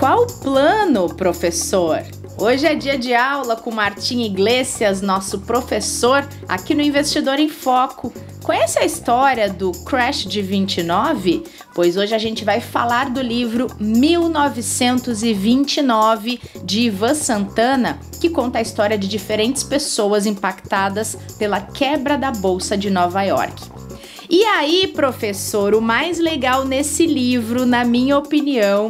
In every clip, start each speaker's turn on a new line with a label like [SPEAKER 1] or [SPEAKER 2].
[SPEAKER 1] qual o plano, professor? Hoje é dia de aula com Martim Iglesias, nosso professor, aqui no Investidor em Foco. Conhece a história do Crash de 29? Pois hoje a gente vai falar do livro 1929, de Ivan Santana, que conta a história de diferentes pessoas impactadas pela quebra da Bolsa de Nova York. E aí, professor, o mais legal nesse livro, na minha opinião,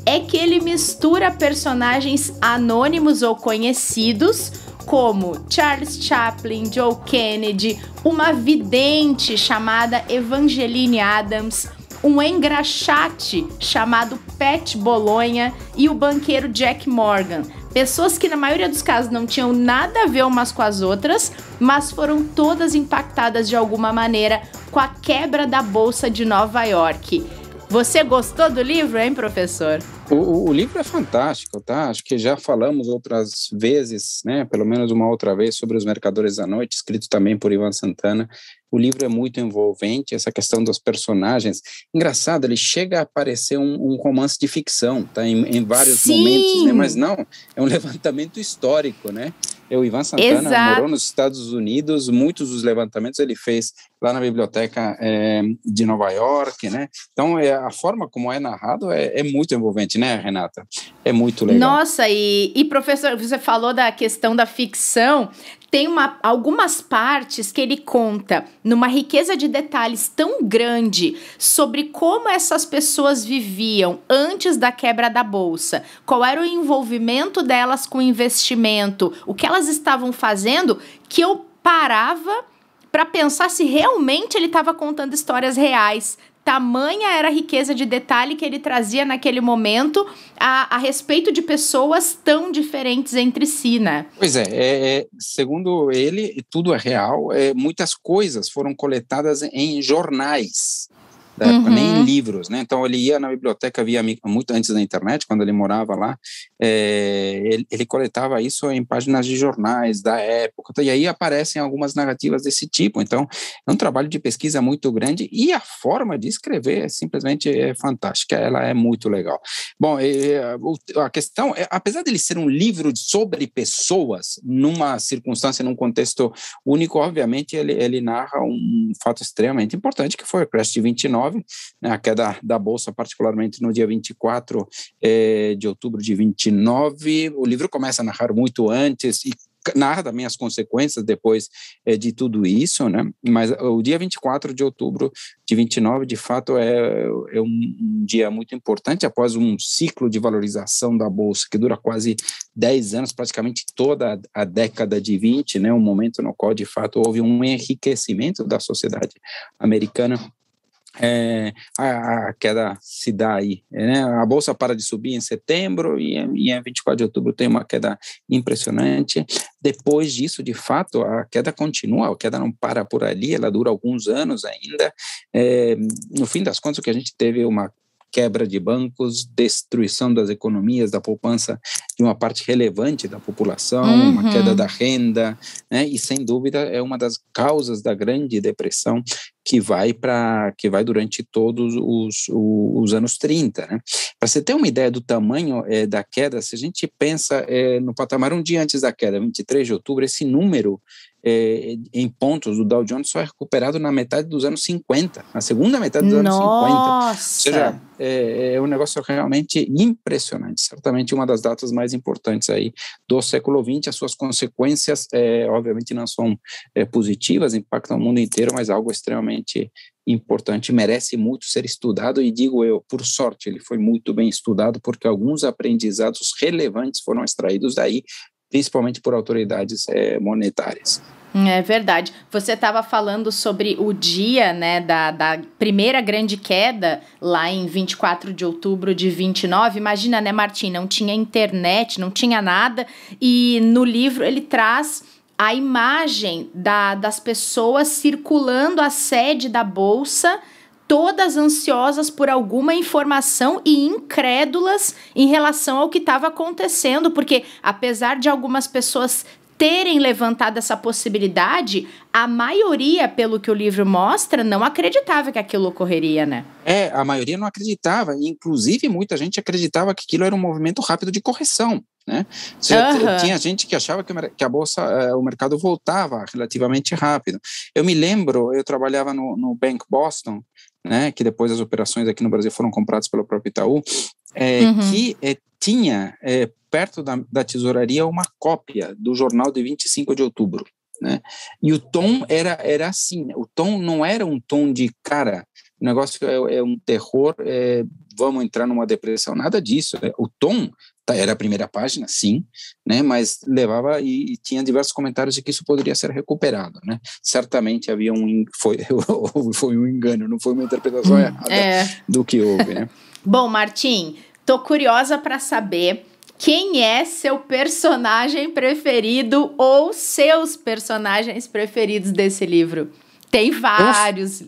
[SPEAKER 1] é que ele mistura personagens anônimos ou conhecidos, como Charles Chaplin, Joe Kennedy, uma vidente chamada Evangeline Adams, um engraxate chamado Pat Bolonha e o banqueiro Jack Morgan. Pessoas que na maioria dos casos não tinham nada a ver umas com as outras, mas foram todas impactadas de alguma maneira com a quebra da Bolsa de Nova York. Você gostou do livro, hein, professor?
[SPEAKER 2] O livro é fantástico, tá? Acho que já falamos outras vezes, né? Pelo menos uma outra vez, sobre Os Mercadores da Noite, escrito também por Ivan Santana. O livro é muito envolvente, essa questão dos personagens. Engraçado, ele chega a parecer um romance de ficção, tá? Em vários momentos, né? Mas não, é um levantamento histórico, né? O Ivan Santana morou nos Estados Unidos, muitos dos levantamentos ele fez lá na biblioteca de Nova York, né? Então, a forma como é narrado é muito envolvente, né, Renata? É muito legal.
[SPEAKER 1] Nossa, e professor, você falou da questão da ficção, tem algumas partes que ele conta numa riqueza de detalhes tão grande sobre como essas pessoas viviam antes da quebra da bolsa, qual era o envolvimento delas com o investimento, o que elas estavam fazendo, que eu parava para pensar se realmente ele estava contando histórias reais. Tamanha era a riqueza de detalhe que ele trazia naquele momento a respeito de pessoas tão diferentes entre si, né?
[SPEAKER 2] Pois segundo ele, tudo é real. Muitas coisas foram coletadas em jornais da época, nem em livros, né? Então ele ia na biblioteca muito antes da internet, quando ele morava lá, ele coletava isso em páginas de jornais da época, e aí aparecem algumas narrativas desse tipo. Então é um trabalho de pesquisa muito grande e a forma de escrever simplesmente é fantástica, ela é muito legal. Bom, a questão é, apesar de ele ser um livro sobre pessoas, numa circunstância, num contexto único, obviamente ele narra um fato extremamente importante, que foi o Crash de 29, né, a queda da Bolsa, particularmente no dia 24 de outubro de 29. O livro começa a narrar muito antes e narra também as consequências depois de tudo isso, né? Mas o dia 24 de outubro de 29, de fato, é um dia muito importante, após um ciclo de valorização da Bolsa que dura quase 10 anos, praticamente toda a década de 20, né? Um momento no qual, de fato, houve um enriquecimento da sociedade americana. A queda se dá aí, né? A Bolsa para de subir em setembro e em 24 de outubro tem uma queda impressionante. Depois disso, de fato, a queda continua, a queda não para por ali, ela dura alguns anos ainda. No fim das contas, o que a gente teve uma quebra de bancos, destruição das economias, da poupança de uma parte relevante da população, uma queda da renda, né? E sem dúvida é uma das causas da Grande Depressão que vai durante todos os anos 30, né? Para você ter uma ideia do tamanho da queda, se a gente pensa no patamar um dia antes da queda, 23 de outubro, esse número em pontos do Dow Jones só é recuperado na metade dos anos 50, na segunda metade dos anos 50. Ou seja, é um negócio realmente impressionante, certamente uma das datas mais importantes aí do século XX. As suas consequências, obviamente, não são positivas, impactam o mundo inteiro, mas algo extremamente importante, merece muito ser estudado, e digo eu, por sorte, ele foi muito bem estudado, porque alguns aprendizados relevantes foram extraídos daí, principalmente por autoridades monetárias.
[SPEAKER 1] É verdade. Você estava falando sobre o dia, né, da primeira grande queda, lá em 24 de outubro de 29. Imagina, né, Martim, não tinha internet, não tinha nada, e no livro ele traz a imagem das pessoas circulando a sede da Bolsa, todas ansiosas por alguma informação e incrédulas em relação ao que estava acontecendo, porque apesar de algumas pessoas terem levantado essa possibilidade, a maioria, pelo que o livro mostra, não acreditava que aquilo ocorreria, né?
[SPEAKER 2] A maioria não acreditava, inclusive muita gente acreditava que aquilo era um movimento rápido de correção, né? Tinha gente que achava que a bolsa, o mercado voltava relativamente rápido. Eu me lembro, eu trabalhava no Bank Boston, né, que depois as operações aqui no Brasil foram compradas pelo próprio Itaú, que tinha perto da tesouraria uma cópia do jornal de 25 de outubro, né? E o tom era assim, o tom não era um tom de, cara, o negócio é um terror, vamos entrar numa depressão, nada disso. O tom era a primeira página, sim, né? Mas levava e tinha diversos comentários de que isso poderia ser recuperado, né? Certamente havia foi um engano, não foi uma interpretação errada do que houve, né?
[SPEAKER 1] Bom, Martim, tô curiosa para saber quem é seu personagem preferido ou seus personagens preferidos desse livro. Tem vários.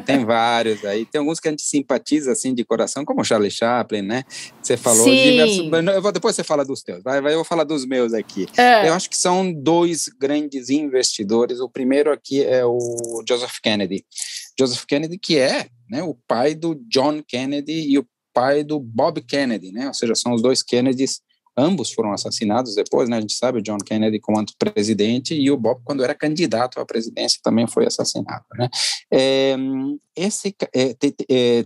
[SPEAKER 2] Tem vários aí. Tem alguns que a gente simpatiza, assim, de coração, como Charlie Chaplin, né? Você falou de diversos... Depois você fala dos teus. Eu vou falar dos meus aqui. Eu acho que são dois grandes investidores. O primeiro aqui é o Joseph Kennedy. Joseph Kennedy, que é, né, o pai do John Kennedy e o pai do Bob Kennedy, né? Ou seja, são os dois Kennedys. Ambos foram assassinados depois, né? A gente sabe, o John Kennedy como presidente e o Bob, quando era candidato à presidência, também foi assassinado, né?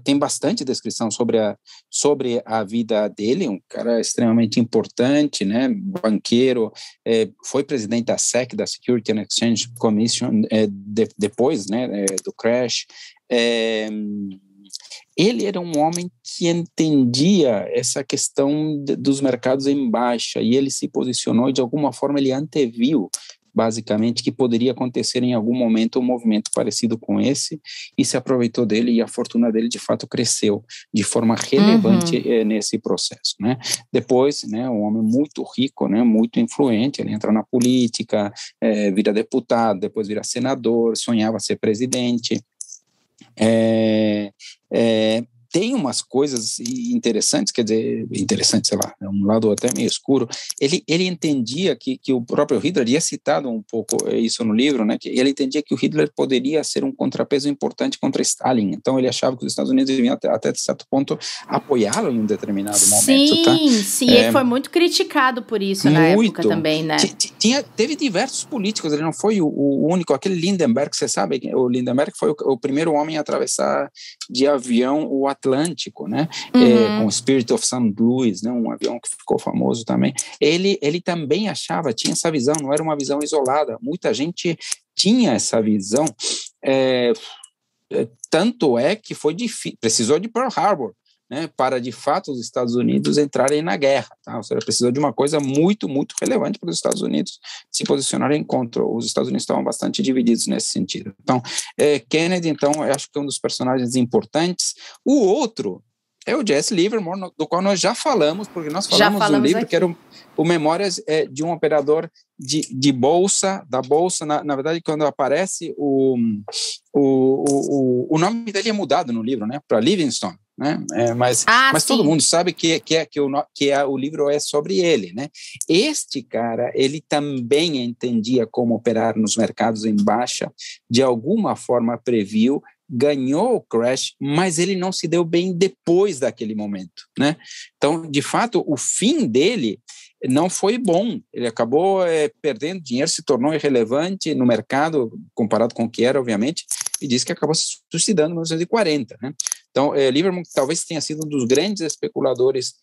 [SPEAKER 2] Tem bastante descrição sobre a vida dele, um cara extremamente importante, né? Banqueiro, foi presidente da SEC, da Security and Exchange Commission, depois, né, do crash. Ele era um homem que entendia essa questão dos mercados em baixa e ele se posicionou e de alguma forma ele anteviu basicamente que poderia acontecer em algum momento um movimento parecido com esse e se aproveitou dele e a fortuna dele de fato cresceu de forma relevante nesse processo, né? Depois, né, um homem muito rico, né, muito influente, ele entra na política, vira deputado, depois vira senador, sonhava ser presidente. Tem umas coisas interessantes, quer dizer, interessante, sei lá, é um lado até meio escuro. Ele entendia que o próprio Hitler, e é citado um pouco isso no livro, né, que ele entendia que o Hitler poderia ser um contrapeso importante contra Stalin, então ele achava que os Estados Unidos deviam até certo ponto apoiá-lo em um determinado momento.
[SPEAKER 1] Sim, ele foi muito criticado por isso na época também, né?
[SPEAKER 2] Teve diversos políticos, ele não foi o único, aquele Lindenberg, você sabe, o Lindenberg foi o primeiro homem a atravessar de avião o Atlântico, né? Com o Spirit of St. Louis, né? Um avião que ficou famoso também. Ele também achava, tinha essa visão, não era uma visão isolada, muita gente tinha essa visão, tanto é que foi difícil, precisou de Pearl Harbor, né, para de fato os Estados Unidos entrarem na guerra, tá? Ou seja, precisou de uma coisa muito, muito relevante para os Estados Unidos se posicionarem contra. Os Estados Unidos estavam bastante divididos nesse sentido. Então, Kennedy, então, eu acho que é um dos personagens importantes. O outro é o Jesse Livermore, do qual nós já falamos, porque nós falamos do livro, aqui, que era o Memórias de um operador de bolsa, da bolsa, na verdade, quando aparece o nome dele é mudado no livro, né, para Livingston, né? Mas todo mundo sabe que o livro é sobre ele, né? Este cara, ele também entendia como operar nos mercados em baixa, de alguma forma previu, ganhou o crash, mas ele não se deu bem depois daquele momento, né? Então, de fato, o fim dele não foi bom, ele acabou perdendo dinheiro, se tornou irrelevante no mercado, comparado com o que era, obviamente, e disse que acabou se suicidando em 1940, né? Então, Livermore talvez tenha sido um dos grandes especuladores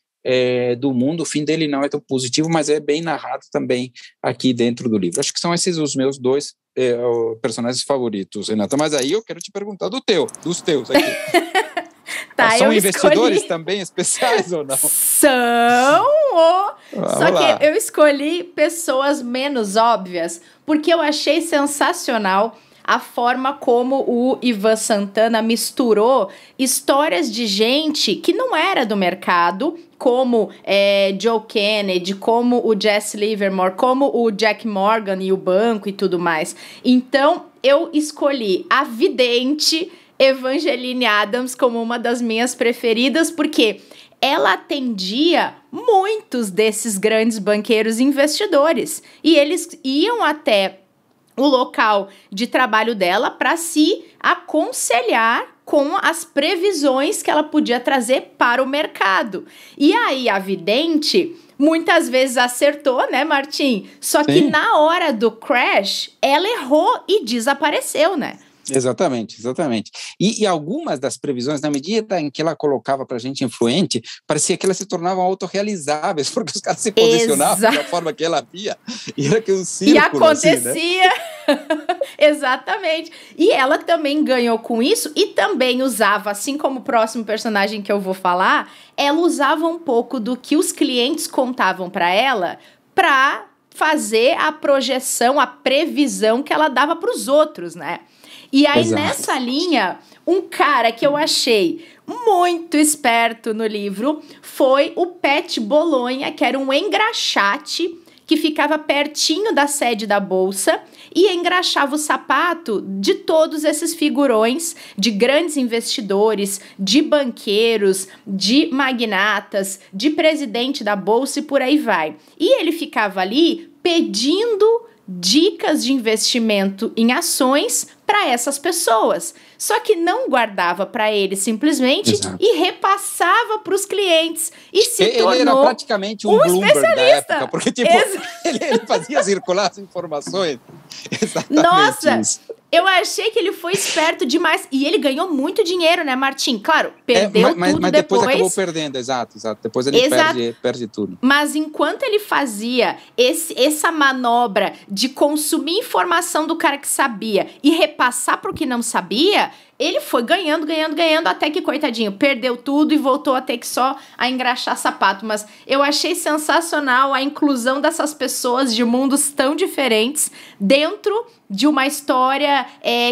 [SPEAKER 2] do mundo. O fim dele não é tão positivo, mas é bem narrado também aqui dentro do livro. Acho que são esses os meus dois personagens favoritos, Renata. Mas aí eu quero te perguntar dos teus aqui.
[SPEAKER 1] Tá,
[SPEAKER 2] são investidores também especiais ou não?
[SPEAKER 1] São! Só que eu escolhi pessoas menos óbvias, porque eu achei sensacional a forma como o Ivan Santana misturou histórias de gente que não era do mercado, como Joe Kennedy, como o Jesse Livermore, como o Jack Morgan e o banco e tudo mais. Então, eu escolhi a vidente Evangeline Adams como uma das minhas preferidas, porque ela atendia muitos desses grandes banqueiros e investidores. E eles iam até o local de trabalho dela para se aconselhar com as previsões que ela podia trazer para o mercado. E aí a vidente muitas vezes acertou, né, Martim? Só que na hora do crash, ela errou e desapareceu, né?
[SPEAKER 2] Exatamente. E algumas das previsões, na medida em que ela colocava para a gente influente, parecia que elas se tornavam autorrealizáveis, porque os caras se posicionavam da forma que ela via, e era que um círculo.
[SPEAKER 1] E acontecia.
[SPEAKER 2] Assim, né?
[SPEAKER 1] Exatamente. E ela também ganhou com isso e também usava, assim como o próximo personagem que eu vou falar, ela usava um pouco do que os clientes contavam para ela para fazer a projeção, a previsão que ela dava para os outros, né? E aí, nessa linha, um cara que eu achei muito esperto no livro foi o Pat Bolonha, que era um engraxate que ficava pertinho da sede da Bolsa e engraxava o sapato de todos esses figurões, de grandes investidores, de banqueiros, de magnatas, de presidente da Bolsa e por aí vai. E ele ficava ali pedindo dicas de investimento em ações para essas pessoas. Só que não guardava para ele simplesmente e repassava para os clientes. E se tornou
[SPEAKER 2] ele era praticamente um Bloomberg da época, porque tipo, ele fazia circular as informações. Exatamente.
[SPEAKER 1] Nossa,
[SPEAKER 2] isso.
[SPEAKER 1] Eu achei que ele foi esperto demais. E ele ganhou muito dinheiro, né, Martim? Claro, perdeu tudo
[SPEAKER 2] mas depois acabou perdendo, exato. Depois ele perde tudo.
[SPEAKER 1] Mas enquanto ele fazia essa manobra de consumir informação do cara que sabia e repassar para o que não sabia, ele foi ganhando, até que, coitadinho, perdeu tudo e voltou a ter que só a engraxar sapato. Mas eu achei sensacional a inclusão dessas pessoas de mundos tão diferentes dentro de uma história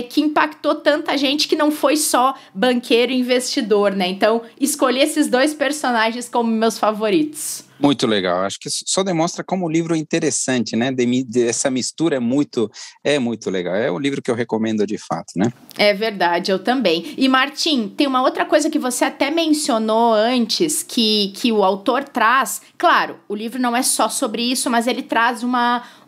[SPEAKER 1] que impactou tanta gente, que não foi só banqueiro e investidor, né? Então, escolhi esses dois personagens como meus favoritos.
[SPEAKER 2] Muito legal, acho que só demonstra como o livro é interessante, né? Essa mistura é muito legal, é um livro que eu recomendo de fato, né?
[SPEAKER 1] É verdade, eu também. E Martim, tem uma outra coisa que você até mencionou antes, que o autor traz. Claro, o livro não é só sobre isso, mas ele traz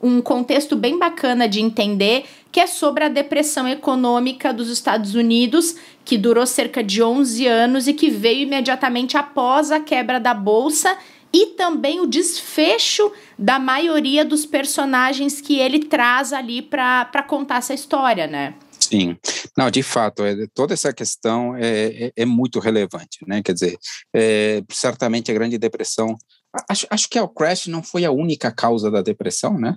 [SPEAKER 1] um contexto bem bacana de entender, que é sobre a depressão econômica dos Estados Unidos, que durou cerca de 11 anos e que veio imediatamente após a quebra da Bolsa, e também o desfecho da maioria dos personagens que ele traz ali para contar essa história, né?
[SPEAKER 2] Sim, não, de fato, toda essa questão é muito relevante, né? Quer dizer, certamente a Grande Depressão, acho que o crash não foi a única causa da depressão, né?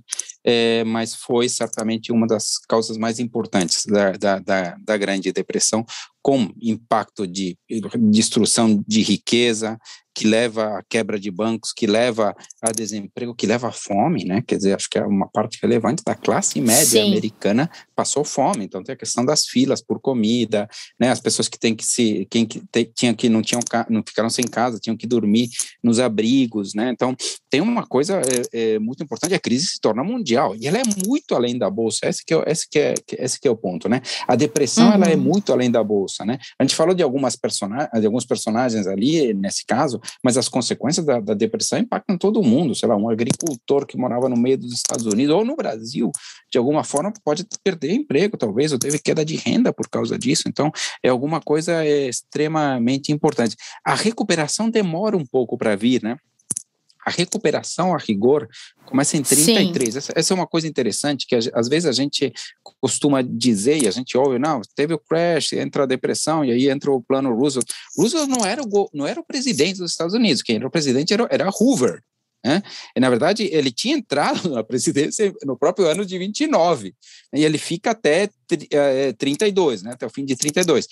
[SPEAKER 2] Mas foi certamente uma das causas mais importantes da Grande Depressão, com impacto de destruição de riqueza, que leva à quebra de bancos, que leva a desemprego, que leva à fome, né? Quer dizer, acho que é uma parte relevante da classe média americana passou fome. Então tem a questão das filas por comida, né? As pessoas que não ficaram sem casa, tinham que dormir nos abrigos, né? Então tem uma coisa muito importante: a crise se torna mundial e ela é muito além da bolsa. Esse que é o ponto, né? A depressão ela é muito além da bolsa, né? A gente falou de alguns personagens ali nesse caso, mas as consequências da depressão impactam todo mundo. Sei lá, um agricultor que morava no meio dos Estados Unidos ou no Brasil, de alguma forma pode perder emprego, talvez, ou teve queda de renda por causa disso. Então, é alguma coisa extremamente importante. A recuperação demora um pouco para vir, né? A recuperação, a rigor, começa em 33. Essa é uma coisa interessante que às vezes a gente costuma dizer, e a gente ouve, não, teve o crash, entra a depressão, e aí entra o plano Roosevelt. Roosevelt não era o presidente dos Estados Unidos, quem era o presidente era Hoover, né? E, na verdade, ele tinha entrado na presidência no próprio ano de 29, e ele fica até 32, né? Até o fim de 32.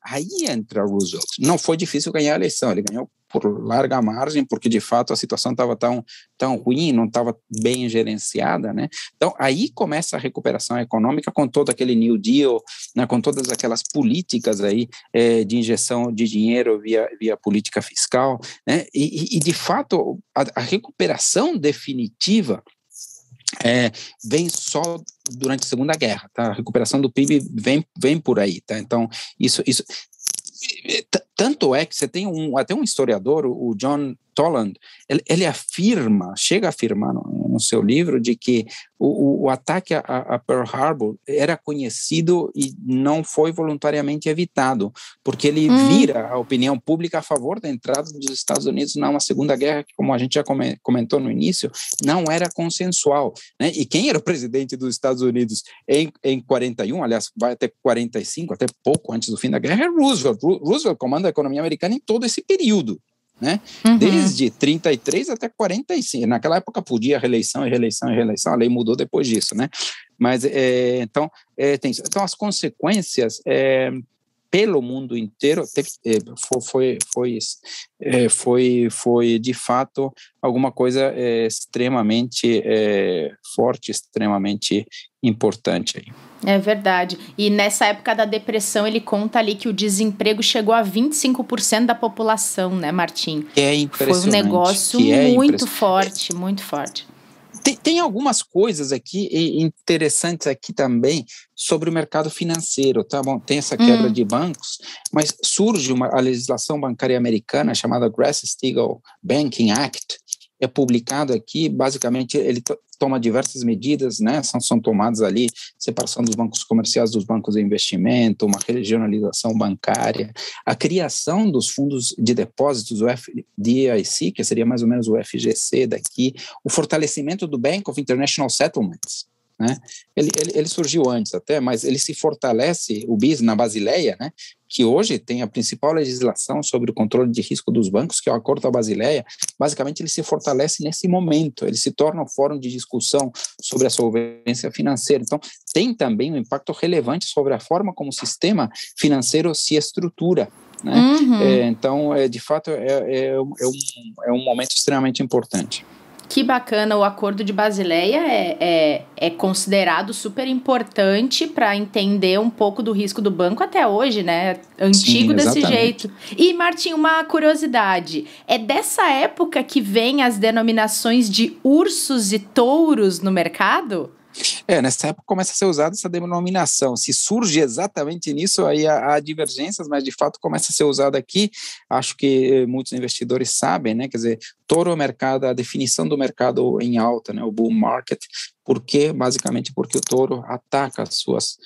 [SPEAKER 2] Aí entra Roosevelt. Não foi difícil ganhar a eleição, ele ganhou por larga margem, porque de fato a situação estava tão ruim, não estava bem gerenciada, né? Então aí começa a recuperação econômica com todo aquele New Deal, né? Com todas aquelas políticas aí de injeção de dinheiro via política fiscal, né? E de fato a recuperação definitiva vem só durante a Segunda Guerra, tá? A recuperação do PIB vem por aí, tá? Então, isso Tanto é que você tem até um historiador, o John Toland, ele chega a afirmar no seu livro de que o ataque a Pearl Harbor era conhecido e não foi voluntariamente evitado, porque ele vira a opinião pública a favor da entrada dos Estados Unidos numa Segunda Guerra, que, como a gente já comentou no início, não era consensual, né? E quem era o presidente dos Estados Unidos em 41, aliás, vai até 45, até pouco antes do fim da guerra, é Roosevelt. Roosevelt comanda a economia americana em todo esse período, né? Desde 33 até 45. Naquela época podia reeleição, a lei mudou depois disso, né? Mas, então as consequências pelo mundo inteiro foi de fato alguma coisa extremamente forte, extremamente importante aí.
[SPEAKER 1] É verdade. E nessa época da depressão, ele conta ali que o desemprego chegou a 25% da população, né, Martim?
[SPEAKER 2] É impressionante.
[SPEAKER 1] Foi um negócio muito forte, muito forte.
[SPEAKER 2] Tem algumas coisas aqui interessantes aqui também sobre o mercado financeiro, tá bom? Tem essa quebra de bancos, mas surge a legislação bancária americana chamada Glass-Steagall Banking Act, é publicado aqui, basicamente ele toma diversas medidas, né, são tomadas ali, separação dos bancos comerciais dos bancos de investimento, uma regionalização bancária, a criação dos fundos de depósitos, o FDIC, que seria mais ou menos o FGC daqui, o fortalecimento do Bank of International Settlements, né? Ele surgiu antes até, mas ele se fortalece, o BIS, na Basileia, né, que hoje tem a principal legislação sobre o controle de risco dos bancos, que é o Acordo da Basileia. Basicamente ele se fortalece nesse momento, ele se torna um fórum de discussão sobre a solvência financeira. Então tem também um impacto relevante sobre a forma como o sistema financeiro se estrutura, né? Então, de fato, é um momento extremamente importante.
[SPEAKER 1] Que bacana, o Acordo de Basileia é considerado super importante para entender um pouco do risco do banco até hoje, né? Antigo. Sim, desse jeito. E, Martim, uma curiosidade, é dessa época que vem as denominações de ursos e touros no mercado?
[SPEAKER 2] Nessa época começa a ser usada essa denominação. Se surge exatamente nisso, aí há divergências, mas de fato começa a ser usada aqui. Acho que muitos investidores sabem, né? Quer dizer, touro é o mercado, a definição do mercado em alta, né? O bull market. Por quê? Basicamente porque o touro ataca as suas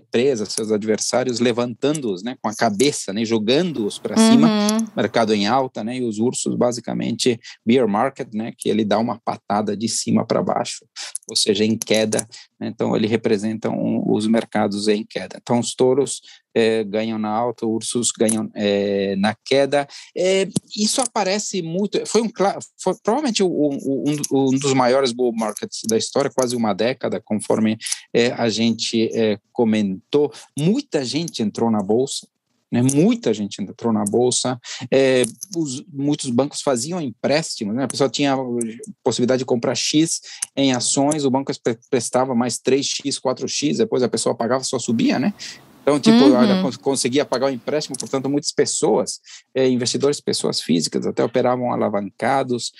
[SPEAKER 2] presas, seus adversários, levantando-os, né, com a cabeça, né, jogando-os para cima, mercado em alta, né, e os ursos, basicamente, bear market, né, que ele dá uma patada de cima para baixo, ou seja, em queda, né, então ele representa os mercados em queda. Então os touros ganham na alta, ursos ganham na queda. Isso aparece muito, foi provavelmente um dos maiores bull markets da história, quase uma década, conforme a gente comentou. Muita gente entrou na bolsa, né? Muita gente entrou na bolsa, muitos bancos faziam empréstimos, né? A pessoa tinha a possibilidade de comprar X em ações, o banco prestava mais 3X, 4X, depois a pessoa pagava, só subia, né? Então, ela conseguia pagar o empréstimo, portanto, muitas pessoas, investidores, pessoas físicas, até operavam alavancados.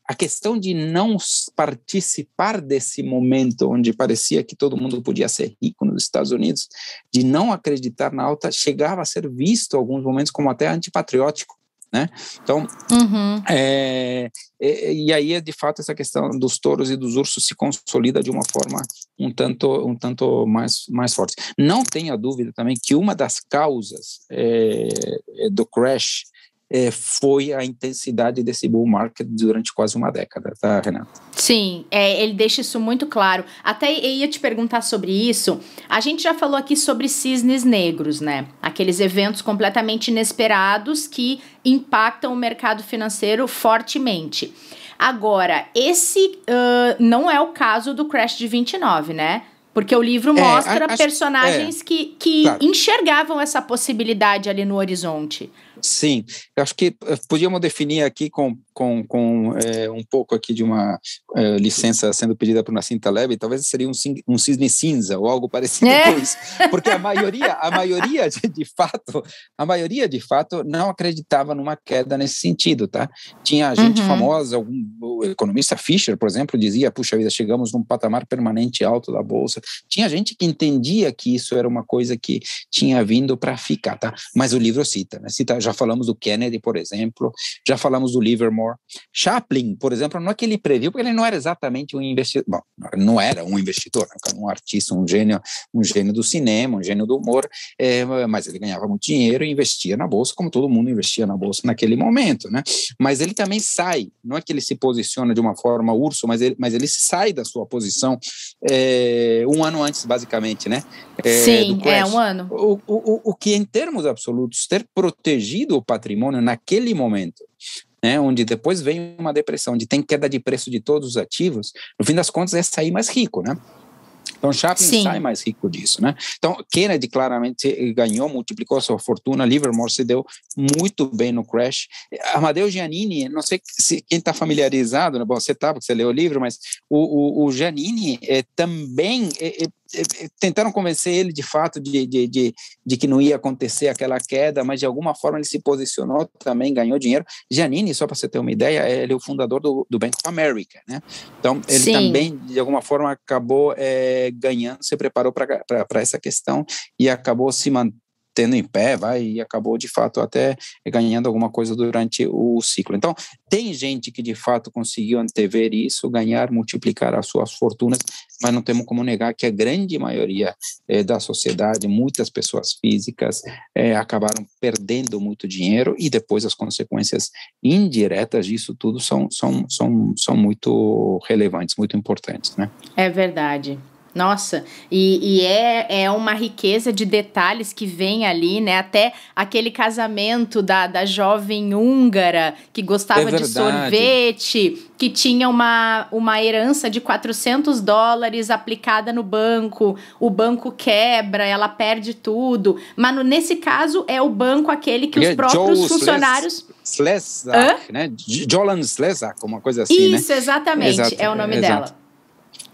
[SPEAKER 2] A questão de não participar desse momento onde parecia que todo mundo podia ser rico nos Estados Unidos, de não acreditar na alta, chegava a ser visto em alguns momentos como até antipatriótico, né? Então, e aí, de fato, essa questão dos touros e dos ursos se consolida de uma forma um tanto mais forte. Não tenha dúvida também que uma das causas do crash foi a intensidade desse bull market durante quase uma década, tá, Renata?
[SPEAKER 1] Sim, ele deixa isso muito claro. Até eu ia te perguntar sobre isso. A gente já falou aqui sobre cisnes negros, né? Aqueles eventos completamente inesperados que impactam o mercado financeiro fortemente. Agora, esse não é o caso do crash de 29, né? Porque o livro mostra personagens que claro, enxergavam essa possibilidade ali no horizonte.
[SPEAKER 2] Sim, eu acho que podíamos definir aqui com um pouco aqui de uma licença sendo pedida por Nassim Taleb, talvez seria um cisne cinza ou algo parecido com isso, porque a maioria de fato não acreditava numa queda nesse sentido, tá? Tinha gente famosa, o economista Fischer, por exemplo, dizia, puxa vida, chegamos num patamar permanente alto da bolsa, bolsa. Tinha gente que entendia que isso era uma coisa que tinha vindo para ficar, tá? Mas o livro cita, né? Já falamos do Kennedy, por exemplo, já falamos do Livermore. Chaplin, por exemplo, não é que ele previu, porque ele não era exatamente um investidor. Bom, não era um investidor, um artista, um gênio do cinema, um gênio do humor, mas ele ganhava muito dinheiro e investia na bolsa, como todo mundo investia na bolsa naquele momento, né? Mas ele também sai, não é que ele se posiciona de uma forma urso, mas ele sai da sua posição um ano antes, basicamente, né?
[SPEAKER 1] Sim, um ano.
[SPEAKER 2] O que, em termos absolutos, ter protegido o patrimônio naquele momento, né, onde depois vem uma depressão, onde tem queda de preço de todos os ativos, no fim das contas é sair mais rico, né? Então, Chaplin sai mais rico disso, né? Então, Kennedy claramente ganhou, multiplicou a sua fortuna, Livermore se deu muito bem no crash. Amadeu Giannini, não sei se quem está familiarizado, né? Bom, você está, porque você leu o livro, mas o Giannini também... tentaram convencer ele de fato de que não ia acontecer aquela queda, mas de alguma forma ele se posicionou também, ganhou dinheiro. Giannini, só para você ter uma ideia, ele é o fundador do Bank of America, né? Então ele também de alguma forma acabou ganhando, se preparou para essa questão e acabou se mantendo em pé, e acabou de fato até ganhando alguma coisa durante o ciclo. Então, tem gente que de fato conseguiu antever isso, ganhar, multiplicar as suas fortunas, mas não temos como negar que a grande maioria da sociedade, muitas pessoas físicas acabaram perdendo muito dinheiro e depois as consequências indiretas disso tudo são muito relevantes, muito importantes, né?
[SPEAKER 1] É verdade. Nossa, e é uma riqueza de detalhes que vem ali, né? Até aquele casamento da jovem húngara que gostava de sorvete, que tinha uma herança de $400 aplicada no banco, o banco quebra, ela perde tudo. Mas nesse caso é o banco aquele que os próprios funcionários...
[SPEAKER 2] Slezak, né? Jolan Slezak, uma coisa assim,
[SPEAKER 1] Isso, né? Exatamente, é o nome dela.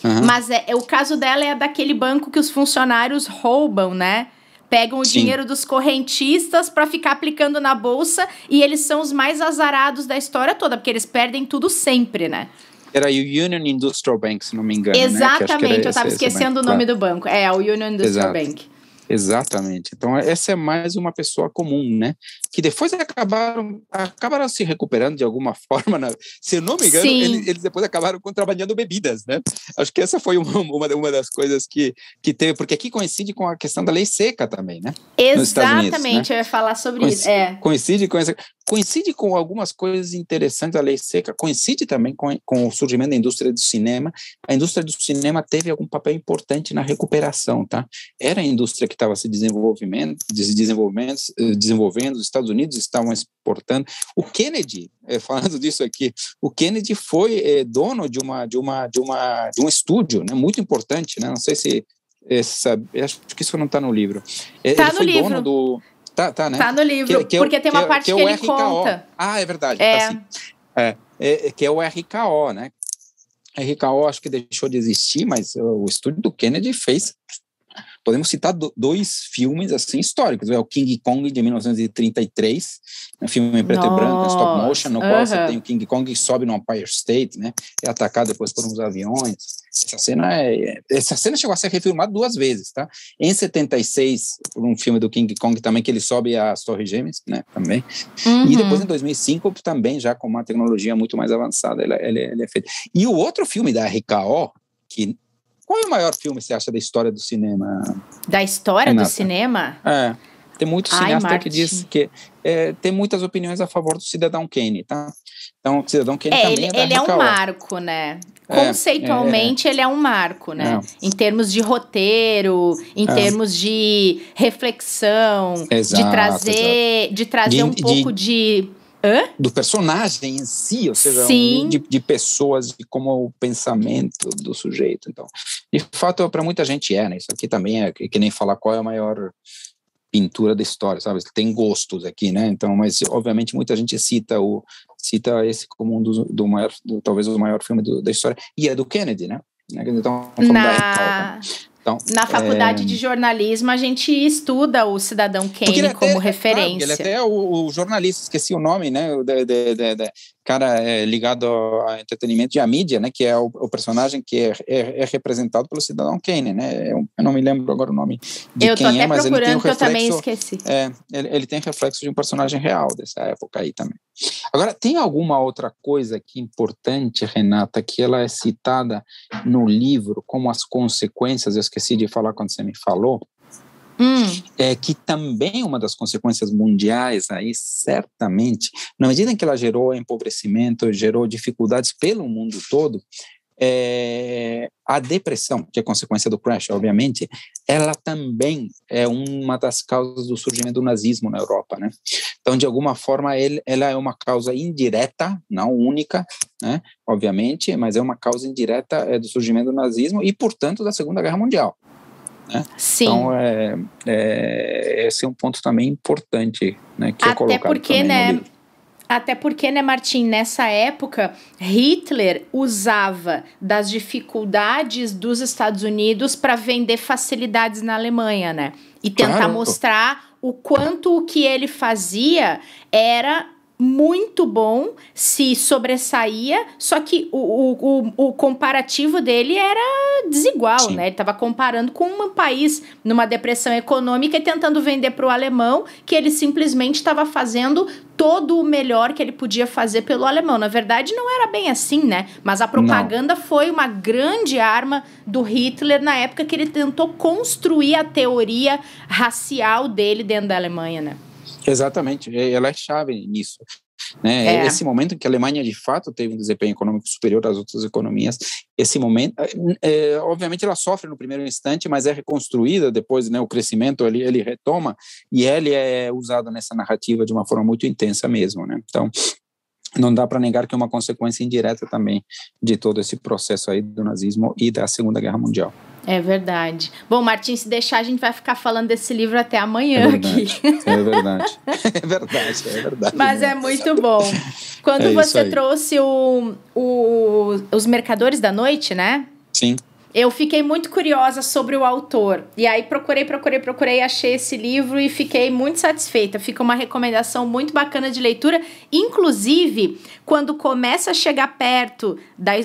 [SPEAKER 1] Uhum. Mas o caso dela é daquele banco que os funcionários roubam, né? Pegam o dinheiro dos correntistas para ficar aplicando na bolsa e eles são os mais azarados da história toda, porque eles perdem tudo sempre, né?
[SPEAKER 2] Era o Union Industrial Bank, se não me engano.
[SPEAKER 1] Exatamente, né? Eu estava esquecendo o nome do banco. É, o Union Industrial Bank.
[SPEAKER 2] Exatamente. Então, essa é mais uma pessoa comum, né? Que depois acabaram se recuperando de alguma forma. Se eu não me engano, eles depois acabaram contrabandeando bebidas, né? Acho que essa foi uma das coisas que teve, porque aqui coincide com a questão da lei seca também, né?
[SPEAKER 1] Exatamente, Unidos, né? Eu ia falar sobre isso.
[SPEAKER 2] Coincide com algumas coisas interessantes da lei seca, coincide também com o surgimento da indústria do cinema. A indústria do cinema teve algum papel importante na recuperação, tá? Era a indústria que estava se desenvolvendo, os Estados Unidos estavam exportando. O Kennedy, falando disso aqui, o Kennedy foi dono de um estúdio, né, muito importante, né? Não sei se sabe, acho que isso não está no livro.
[SPEAKER 1] Está no livro.
[SPEAKER 2] Dono do... Tá, né?
[SPEAKER 1] Tá no livro, porque tem uma parte que ele
[SPEAKER 2] RKO.
[SPEAKER 1] conta.
[SPEAKER 2] Ah, é verdade. Tá, assim. Que é o RKO, né? RKO acho que deixou de existir, mas o estúdio do Kennedy fez... Podemos citar dois filmes assim históricos. É o King Kong de 1933, um filme em preto e branco, stop motion, no qual você tem o King Kong que sobe no Empire State, né? É atacado depois por uns aviões. Essa cena chegou a ser refilmada 2 vezes, tá? Em 76, por um filme do King Kong também, que ele sobe as Torres Gêmeas, né? Também. E depois, em 2005, também já com uma tecnologia muito mais avançada, ele é feito. E o outro filme da RKO, que... Qual é o maior filme, você acha, da história do cinema?
[SPEAKER 1] Da história do cinema?
[SPEAKER 2] Tem muito cineasta que diz que... tem muitas opiniões a favor do Cidadão Kane, tá? Então, o Cidadão Kane também
[SPEAKER 1] ele é um marco, né? Conceitualmente, ele é um marco, né? Em termos de roteiro, em termos de reflexão, de trazer um pouco de...
[SPEAKER 2] do personagem em si, ou seja, de pessoas, de como é o pensamento do sujeito. Então, de fato, para muita gente né? Isso aqui também é que nem falar qual é a maior pintura da história, sabe? Tem gostos aqui, né? Então, mas obviamente muita gente cita esse como talvez o maior filme da história, e é do Kennedy, né? Então,
[SPEAKER 1] na faculdade de jornalismo, a gente estuda o Cidadão Kane como referência.
[SPEAKER 2] Ele até é o jornalista, esqueci o nome, né? cara ligado ao entretenimento e à mídia, né, que é o personagem que é representado pelo Cidadão Kane, né, eu não me lembro agora o nome de quem é, mas ele tem o reflexo,
[SPEAKER 1] eu também esqueci.
[SPEAKER 2] Ele tem reflexo de um personagem real dessa época aí também. Agora, tem alguma outra coisa aqui importante, Renata, que ela é citada no livro como as consequências, eu esqueci de falar quando você me falou, que também uma das consequências mundiais aí, certamente, na medida em que ela gerou empobrecimento, gerou dificuldades pelo mundo todo, a depressão, que é consequência do crash, obviamente, ela também é uma das causas do surgimento do nazismo na Europa, né? Então, de alguma forma, ela é uma causa indireta, não única, né? Obviamente, mas é uma causa indireta do surgimento do nazismo e, portanto, da Segunda Guerra Mundial. Né?
[SPEAKER 1] Sim.
[SPEAKER 2] Então, esse é um ponto também importante, né, que é colocado também no livro.
[SPEAKER 1] Até porque, né, Martim, nessa época, Hitler usava das dificuldades dos Estados Unidos para vender facilidades na Alemanha, né? E tentar mostrar o quanto o que ele fazia era muito bom, se sobressaía, só que o comparativo dele era desigual, Sim. né? Ele estava comparando com um país numa depressão econômica e tentando vender para o alemão que ele simplesmente estava fazendo todo o melhor que ele podia fazer pelo alemão. Na verdade, não era bem assim, né? Mas a propaganda foi uma grande arma do Hitler na época que ele tentou construir a teoria racial dele dentro da Alemanha, né?
[SPEAKER 2] Exatamente, ela é chave nisso. Né? Esse momento em que a Alemanha de fato teve um desempenho econômico superior às outras economias, esse momento, obviamente ela sofre no primeiro instante, mas é reconstruída depois, né? O crescimento ele retoma e ele é usado nessa narrativa de uma forma muito intensa mesmo, né? Então não dá para negar que é uma consequência indireta também de todo esse processo aí do nazismo e da Segunda Guerra Mundial.
[SPEAKER 1] É verdade. Bom, Martim, se deixar, a gente vai ficar falando desse livro até amanhã aqui.
[SPEAKER 2] É verdade. É verdade.
[SPEAKER 1] Mas é muito bom. Quando você trouxe os Mercadores da Noite, né?
[SPEAKER 2] Sim.
[SPEAKER 1] Eu fiquei muito curiosa sobre o autor. E aí procurei, achei esse livro e fiquei muito satisfeita. Fica uma recomendação muito bacana de leitura. Inclusive, quando começa a chegar perto,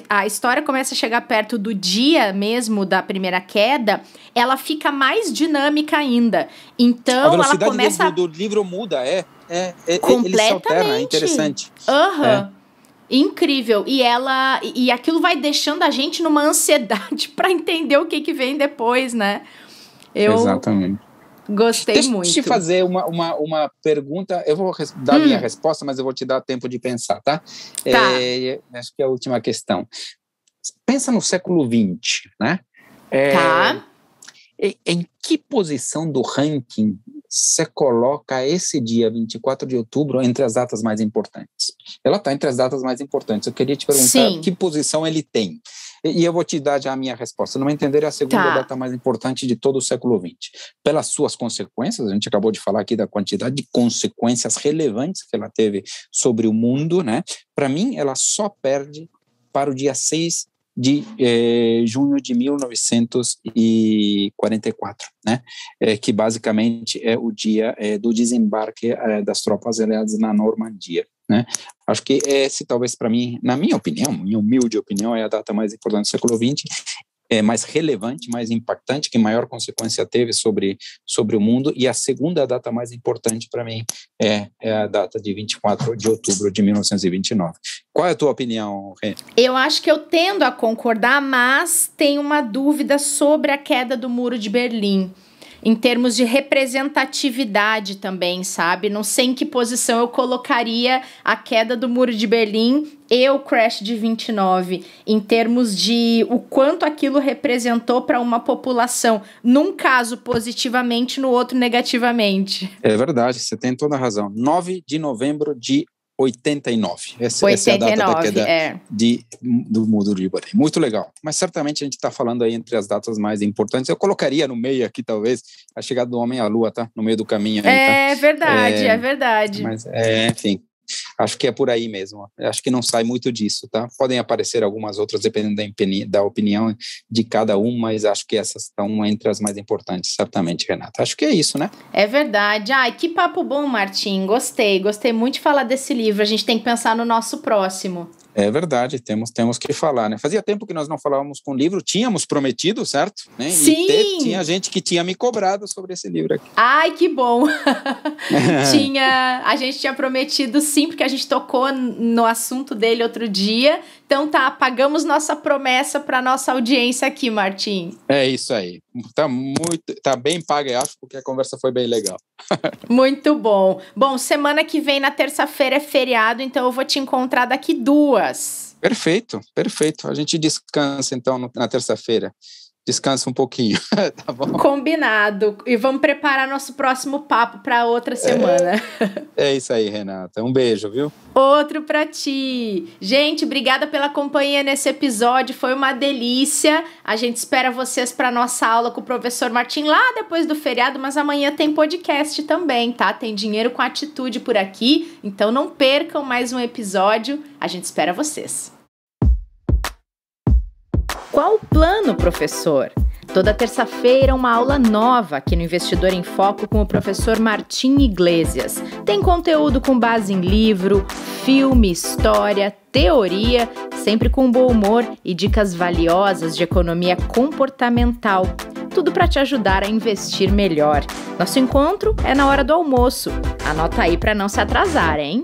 [SPEAKER 1] a história começa a chegar perto do dia mesmo da primeira queda, ela fica mais dinâmica ainda. Então,
[SPEAKER 2] a velocidade
[SPEAKER 1] ela começa...
[SPEAKER 2] do livro muda,
[SPEAKER 1] completamente.
[SPEAKER 2] Ele se alterna, é interessante.
[SPEAKER 1] Incrível. E aquilo vai deixando a gente numa ansiedade para entender o que vem depois, né?
[SPEAKER 2] Exatamente.
[SPEAKER 1] Gostei muito.
[SPEAKER 2] Deixa eu te fazer uma pergunta. Eu vou dar minha resposta, mas eu vou te dar tempo de pensar, tá? Acho que é a última questão. Pensa no século XX, né?
[SPEAKER 1] Tá.
[SPEAKER 2] Em que posição do ranking você coloca esse dia 24 de outubro entre as datas mais importantes? Ela está entre as datas mais importantes. Eu queria te perguntar que posição ele tem. E eu vou te dar já a minha resposta. No meu entender, é a segunda data mais importante de todo o século XX. Pelas suas consequências, a gente acabou de falar aqui da quantidade de consequências relevantes que ela teve sobre o mundo, né? Para mim, ela só perde para o dia 6 de junho de 1944, né? Que basicamente é o dia do desembarque das tropas aliadas na Normandia, né? Acho que esse talvez para mim, na minha opinião, minha humilde opinião, é a data mais importante do século XX, mais relevante, mais impactante, que maior consequência teve sobre o mundo, e a segunda data mais importante para mim é a data de 24 de outubro de 1929. Qual é a tua opinião, Rê?
[SPEAKER 1] Eu acho que eu tendo a concordar, mas tenho uma dúvida sobre a queda do Muro de Berlim. Em termos de representatividade também, sabe? Não sei em que posição eu colocaria a queda do Muro de Berlim e o crash de 29, em termos de o quanto aquilo representou para uma população, num caso positivamente, no outro negativamente.
[SPEAKER 2] É verdade, você tem toda a razão. 9 de novembro de 89. Essa é a data da queda do Muro de Berlim. Muito legal. Mas certamente a gente está falando aí entre as datas mais importantes. Eu colocaria no meio aqui, talvez, a chegada do homem à Lua, tá? No meio do caminho aí, tá?
[SPEAKER 1] É verdade.
[SPEAKER 2] Mas, enfim. Acho que é por aí mesmo. Acho que não sai muito disso, tá? Podem aparecer algumas outras, dependendo da opinião de cada um, mas acho que essas estão entre as mais importantes, certamente, Renata. Acho que é isso, né?
[SPEAKER 1] É verdade. Ai, que papo bom, Martim. Gostei muito de falar desse livro. A gente tem que pensar no nosso próximo.
[SPEAKER 2] É verdade, temos que falar, né? Fazia tempo que nós não falávamos com o livro, tínhamos prometido, certo? Né?
[SPEAKER 1] Sim!
[SPEAKER 2] E tinha gente que tinha me cobrado sobre esse livro aqui.
[SPEAKER 1] Ai, que bom! A gente tinha prometido sim, porque a gente tocou no assunto dele outro dia. Então pagamos nossa promessa para nossa audiência aqui, Martim.
[SPEAKER 2] É isso aí. Tá bem paga, eu acho, porque a conversa foi bem legal.
[SPEAKER 1] Muito bom. Bom, semana que vem, na terça-feira, é feriado, então eu vou te encontrar daqui 2.
[SPEAKER 2] Perfeito. A gente descansa, então, na terça-feira. Descansa um pouquinho, tá bom?
[SPEAKER 1] Combinado. E vamos preparar nosso próximo papo para outra semana.
[SPEAKER 2] É isso aí, Renata. Um beijo, viu?
[SPEAKER 1] Outro para ti. Gente, obrigada pela companhia nesse episódio. Foi uma delícia. A gente espera vocês para nossa aula com o professor Martim lá depois do feriado, mas amanhã tem podcast também, tá? Tem Dinheiro com Atitude por aqui. Então não percam mais um episódio. A gente espera vocês. Qual o plano, professor? Toda terça-feira, uma aula nova aqui no Investidor em Foco com o professor Martim Iglesias. Tem conteúdo com base em livro, filme, história, teoria, sempre com bom humor e dicas valiosas de economia comportamental. Tudo para te ajudar a investir melhor. Nosso encontro é na hora do almoço. Anota aí para não se atrasar, hein?